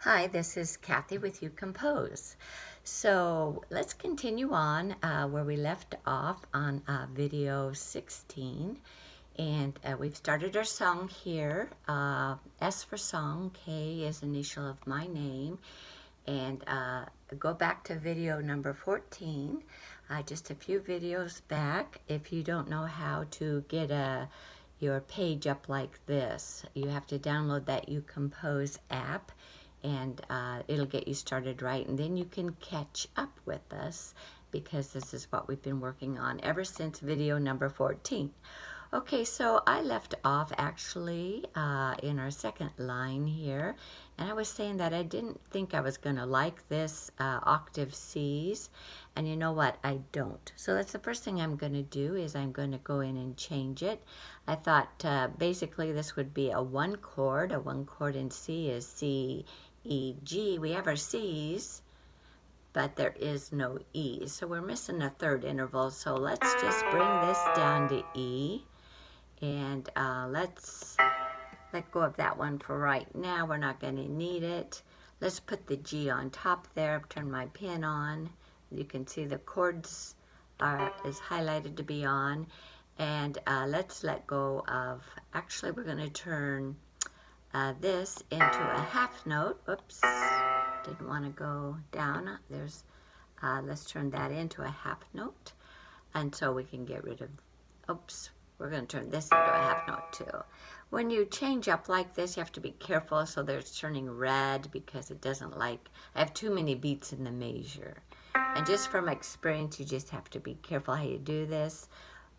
Hi, this is Kathy with ucompose. So let's continue on where we left off on video 16. And we've started our song here. S for song, K is initial of my name. And go back to video number 14, just a few videos back. If you don't know how to get your page up like this, you have to download that ucompose app, and it'll get you started right, and then you can catch up with us because this is what we've been working on ever since video number 14. Okay, so I left off actually in our second line here, and I was saying that I didn't think I was going to like this octave C's, and you know what, I don't. So that's the first thing I'm going to do is I'm going to go in and change it. I thought basically this would be a one chord in C is C, E, G. We have our C's, but there is no E, so we're missing a third interval, so let's just bring this down to E. And let's let go of that one for right now. We're not going to need it. Let's put the G on top there. Turn my pen on. You can see the chords is highlighted to be on. And let's let go of, actually we're going to turn this into a half note. Oops, didn't want to go down. Let's turn that into a half note. And so we can get rid of, oops, we're going to turn this into a half note too. When you change up like this, you have to be careful so there's turning red because it doesn't like, I have too many beats in the measure. And just from experience, you just have to be careful how you do this,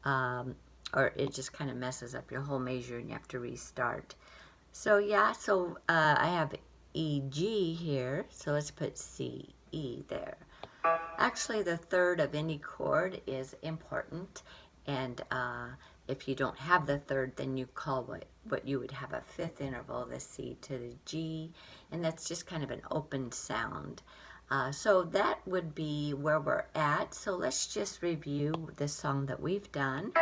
or it just kind of messes up your whole measure and you have to restart. So yeah, so I have E, G here, so let's put C, E there. Actually, the third of any chord is important, and if you don't have the third, then you call what you would have a fifth interval, the C to the G, and that's just kind of an open sound. So that would be where we're at. So let's just review the song that we've done.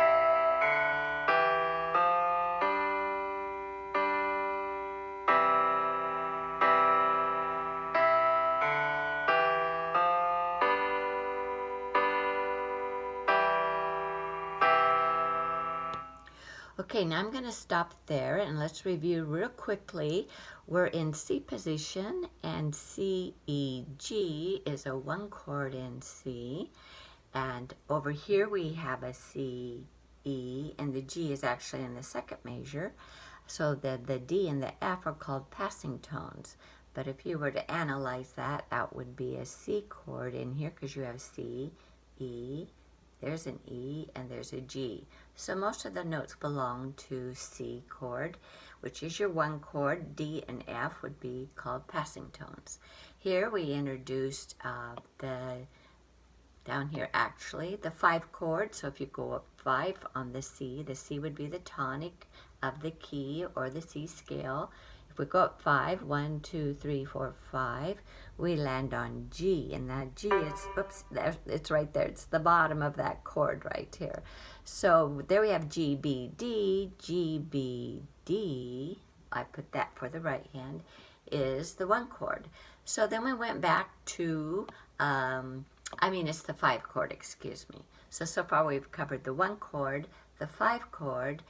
Okay, now I'm going to stop there and let's review real quickly. We're in C position, and C, E, G is a one chord in C. And over here we have a C, E, and the G is actually in the second measure. So the D and the F are called passing tones. But if you were to analyze that, that would be a C chord in here because you have C, E, there's an E, and there's a G. So most of the notes belong to C chord, which is your one chord. D and F would be called passing tones. Here we introduced down here actually, the 5 chord. So if you go up 5 on the C would be the tonic of the key or the C scale. If we go up 5, 1, 2, 3, 4, 5, we land on G, and that G is, oops, it's right there. It's the bottom of that chord right here. So there we have G, B, D. G, B, D, I put that for the right hand, is the one chord. So then we went back to, it's the 5 chord, excuse me. So far we've covered the one chord, the 5 chord.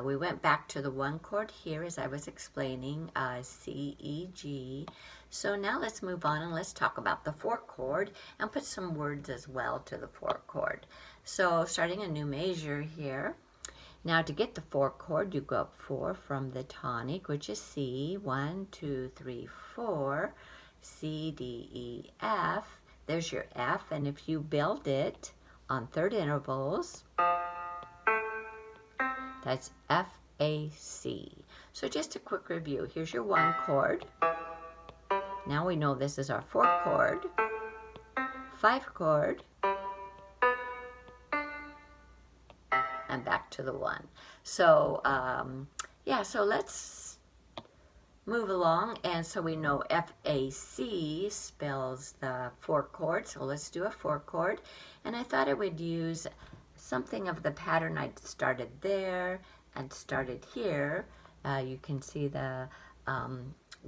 We went back to the one chord here as I was explaining, C, E, G. So now let's move on and let's talk about the 4 chord and put some words as well to the 4 chord. So starting a new measure here. Now to get the 4 chord, you go up 4 from the tonic, which is C, 1, 2, 3, 4, C, D, E, F. There's your F, and if you build it on third intervals, that's F, A, C. So just a quick review. Here's your one chord. Now we know this is our 4 chord, 5 chord, and back to the 1. So yeah, so let's move along. And so we know F, A, C spells the 4 chord. So let's do a 4 chord. And I thought I would use something of the pattern I started there and started here. You can see the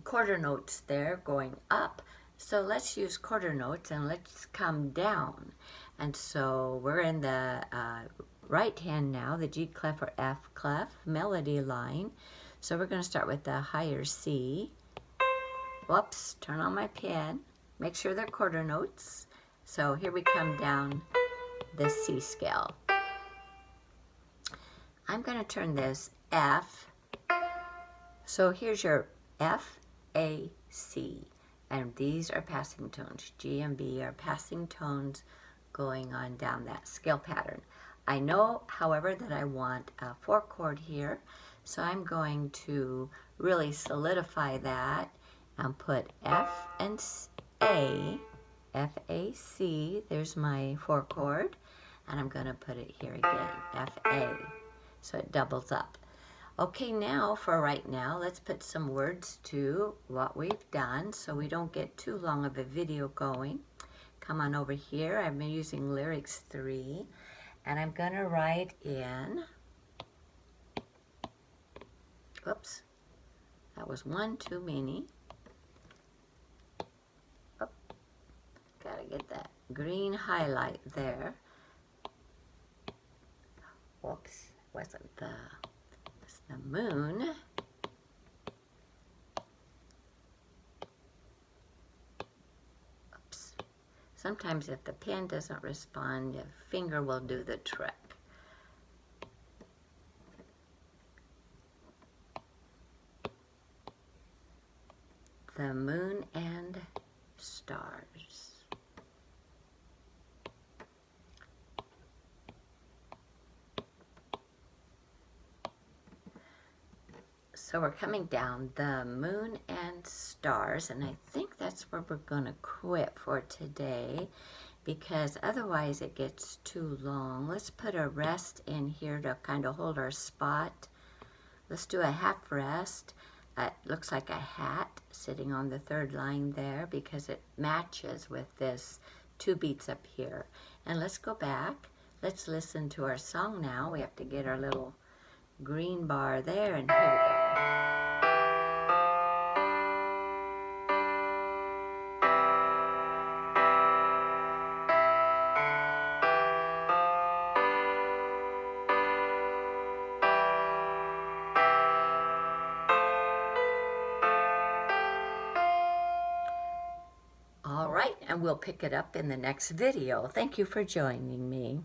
quarter notes there going up. So let's use quarter notes and let's come down. And so we're in the right hand now, the G clef or F clef melody line. So we're going to start with the higher C. Whoops, turn on my pen. Make sure they're quarter notes. So here we come down the C scale. I'm going to turn this F. So here's your F, A, C. And these are passing tones. G and B are passing tones going on down that scale pattern. I know, however, that I want a 4-chord here. So I'm going to really solidify that and put F and A, F, A, C. There's my 4-chord. And I'm going to put it here again, F, A. So it doubles up. Okay, now for right now, let's put some words to what we've done so we don't get too long of a video going. Come on over here. I've been using lyrics 3, and I'm going to write in, oops, that was one too many. Oh, gotta get that green highlight there. Whoops, wasn't the moon. Oops. Sometimes if the pen doesn't respond, your finger will do the trick. The moon and stars. So we're coming down the moon and stars, and I think that's where we're going to quit for today because otherwise it gets too long. Let's put a rest in here to kind of hold our spot. Let's do a half rest. It looks like a hat sitting on the 3rd line there because it matches with this 2 beats up here. And let's go back. Let's listen to our song now. We have to get our little green bar there, and here we go. All right, and we'll pick it up in the next video. Thank you for joining me.